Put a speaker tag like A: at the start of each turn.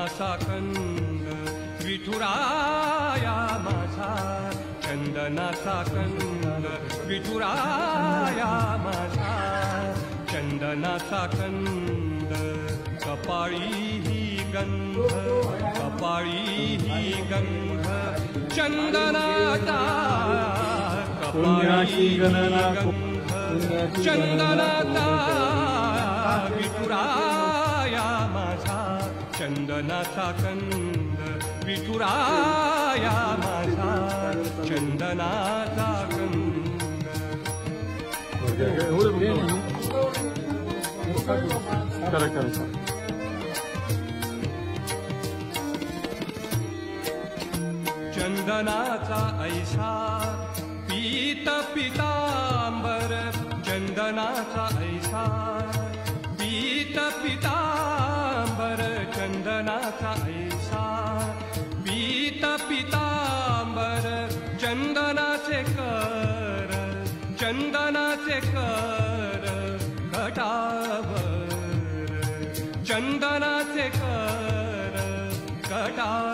A: चंदनाचा कंद विठुराया माझा, चंदनाचा कंद विठुराया माझा, चंदनाचा कंद कपाळी ही गंध, कपाळी ही गंध चंदनाचा, कपाळी गंध चंदनाचा विठुराया माझा, चंदनाचा कंद विठुराया माझा, चंदनाचा कंद. चंदनाचा ऐसा पीत पितांबर, चंदनाचा ऐसा पीत पितांबर, चंदनाचा ऐसा पीत पितांबर, चंदनाचे कर, चंदनाचे कर घटावर, चंदनाचे कर घटावर.